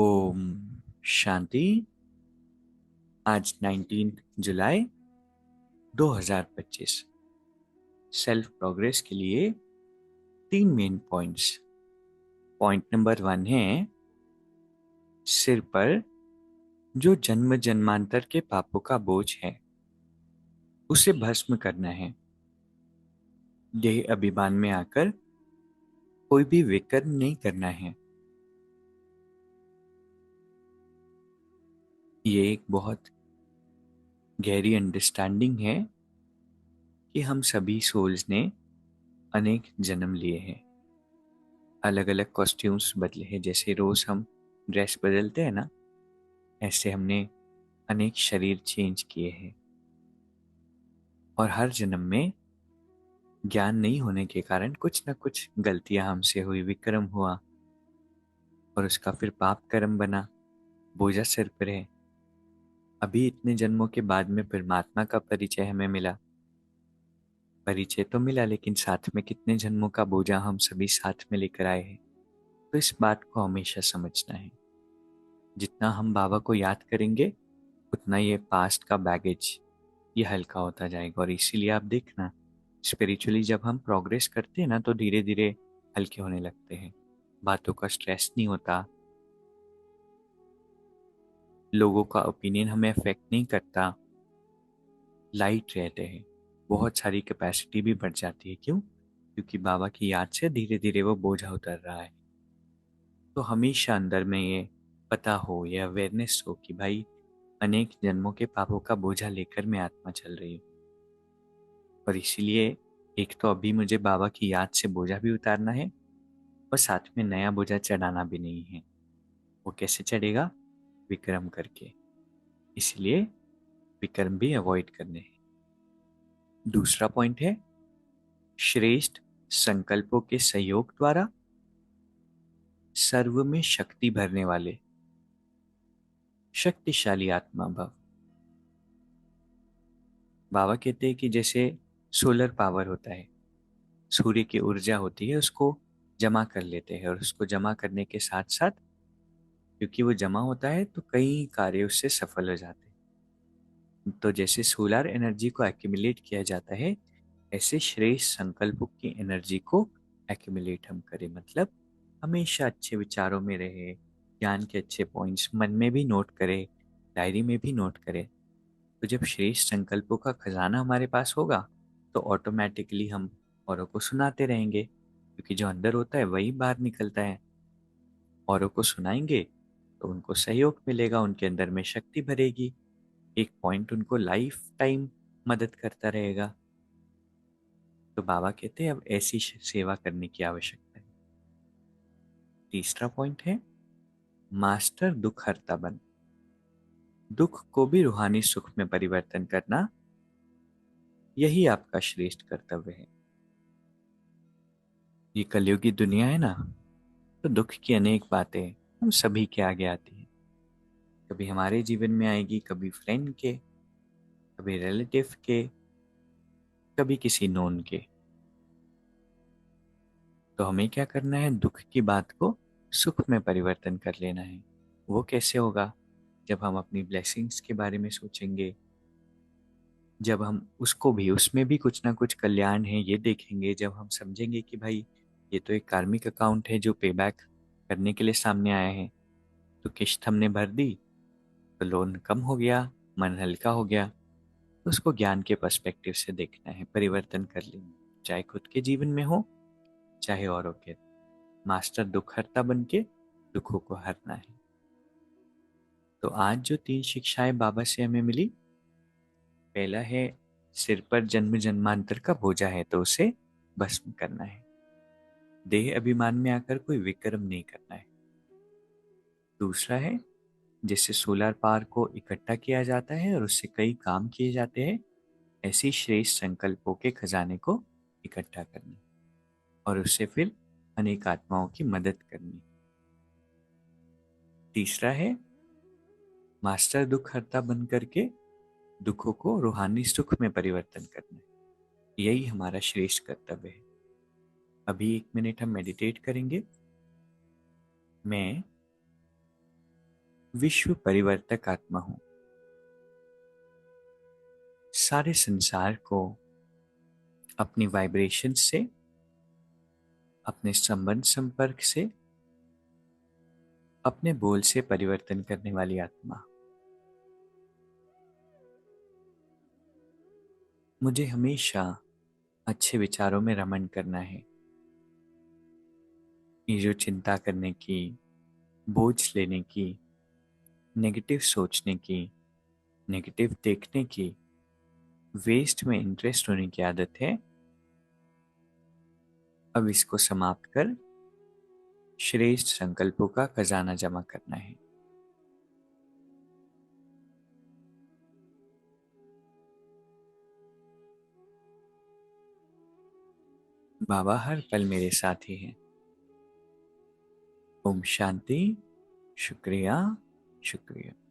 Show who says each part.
Speaker 1: ओम शांति। आज 19 जुलाई 2025 self progress के लिए 3 मेन पॉइंट्स। पॉइंट नंबर 1 है सिर पर जो जन्म जन्मांतर के पापों का बोझ है उसे भस्म करना है। देह अभिमान में आकर कोई भी विकर्म नहीं करना है। ये एक बहुत गहरी अंडरस्टैंडिंग है कि हम सभी सोल्स ने अनेक जन्म लिए हैं, अलग अलग कॉस्ट्यूम्स बदले हैं। जैसे रोज हम ड्रेस बदलते हैं ना, ऐसे हमने अनेक शरीर चेंज किए हैं। और हर जन्म में ज्ञान नहीं होने के कारण कुछ न कुछ गलतियां हमसे हुई, विक्रम हुआ और उसका फिर पाप कर्म बना, बोझा सिर पर है। अभी इतने जन्मों के बाद में परमात्मा का परिचय हमें मिला। परिचय तो मिला, लेकिन साथ में कितने जन्मों का बोझा हम सभी साथ में लेकर आए हैं। तो इस बात को हमेशा समझना है। जितना हम बाबा को याद करेंगे उतना ये पास्ट का बैगेज ये हल्का होता जाएगा। और इसीलिए आप देखना, स्पिरिचुअली जब हम प्रोग्रेस करते हैं ना तो धीरे धीरे हल्के होने लगते हैं। बातों का स्ट्रेस नहीं होता, लोगों का ओपिनियन हमें अफेक्ट नहीं करता, लाइट रहते हैं। बहुत सारी कैपेसिटी भी बढ़ जाती है। क्यों? क्योंकि बाबा की याद से धीरे धीरे वो बोझा उतर रहा है। तो हमेशा अंदर में ये पता हो, ये अवेयरनेस हो कि भाई अनेक जन्मों के पापों का बोझा लेकर मैं आत्मा चल रही हूँ। और इसीलिए एक तो अभी मुझे बाबा की याद से बोझा भी उतारना है और साथ में नया बोझा चढ़ाना भी नहीं है। वो कैसे चढ़ेगा? विक्रम करके। इसलिए विक्रम भी अवॉइड करने हैं। दूसरा पॉइंट है श्रेष्ठ संकल्पों के सहयोग द्वारा सर्व में शक्ति भरने वाले शक्तिशाली आत्मा भव। बाबा कहते हैं कि जैसे सोलर पावर होता है, सूर्य की ऊर्जा होती है, उसको जमा कर लेते हैं। और उसको जमा करने के साथ साथ क्योंकि वो जमा होता है तो कई कार्य उससे सफल हो जाते हैं। तो जैसे सोलर एनर्जी को एक्यूमुलेट किया जाता है, ऐसे श्रेष्ठ संकल्पों की एनर्जी को एक्यूमुलेट हम करें। मतलब हमेशा अच्छे विचारों में रहे, ज्ञान के अच्छे पॉइंट्स मन में भी नोट करें, डायरी में भी नोट करें। तो जब श्रेष्ठ संकल्पों का खजाना हमारे पास होगा तो ऑटोमेटिकली हम औरों को सुनाते रहेंगे, क्योंकि जो अंदर होता है वही बाहर निकलता है। औरों को सुनाएंगे तो उनको सहयोग मिलेगा, उनके अंदर में शक्ति भरेगी, एक पॉइंट उनको लाइफ टाइम मदद करता रहेगा। तो बाबा कहते हैं अब ऐसी सेवा करने की आवश्यकता है। तीसरा पॉइंट है मास्टर दुख हरता बन। दुख को भी रूहानी सुख में परिवर्तन करना, यही आपका श्रेष्ठ कर्तव्य है। ये कलयुगी दुनिया है ना, तो दुख की अनेक बातें हम सभी के आगे आती हैं। कभी हमारे जीवन में आएगी, कभी फ्रेंड के, कभी रिलेटिव के, कभी किसी नोन के। तो हमें क्या करना है? दुख की बात को सुख में परिवर्तन कर लेना है। वो कैसे होगा? जब हम अपनी ब्लेसिंग्स के बारे में सोचेंगे, जब हम उसको भी, उसमें भी कुछ ना कुछ कल्याण है ये देखेंगे, जब हम समझेंगे कि भाई ये तो एक कार्मिक अकाउंट है जो पे बैक करने के लिए सामने आया है। तो किश्त हमने भर दी तो लोन कम हो गया, मन हल्का हो गया। तो उसको ज्ञान के पर्सपेक्टिव से देखना है, परिवर्तन कर लेना, चाहे खुद के जीवन में हो चाहे औरों के। मास्टर दुख हरता बन के दुखों को हरना है। तो आज जो 3 शिक्षाएं बाबा से हमें मिली, पहला है सिर पर जन्म जन्मांतर का बोझा है तो उसे भस्म करना है। देह अभिमान में आकर कोई विक्रम नहीं करना है। दूसरा है जैसे सोलर पावर को इकट्ठा किया जाता है और उससे कई काम किए जाते हैं, ऐसी श्रेष्ठ संकल्पों के खजाने को इकट्ठा करना और उससे फिर अनेक आत्माओं की मदद करनी। तीसरा है मास्टर दुख हरता बन करके दुखों को रूहानी सुख में परिवर्तन करना है। यही हमारा श्रेष्ठ कर्तव्य है। अभी 1 मिनट हम मेडिटेट करेंगे। मैं विश्व परिवर्तक आत्मा हूं। सारे संसार को अपनी वाइब्रेशन से, अपने संबंध संपर्क से, अपने बोल से परिवर्तन करने वाली आत्मा। मुझे हमेशा अच्छे विचारों में रमण करना है। ये जो चिंता करने की, बोझ लेने की, नेगेटिव सोचने की, नेगेटिव देखने की, वेस्ट में इंटरेस्ट होने की आदत है, अब इसको समाप्त कर श्रेष्ठ संकल्पों का खजाना जमा करना है। बाबा हर पल मेरे साथ ही हैं। ओम शांति। शुक्रिया, शुक्रिया।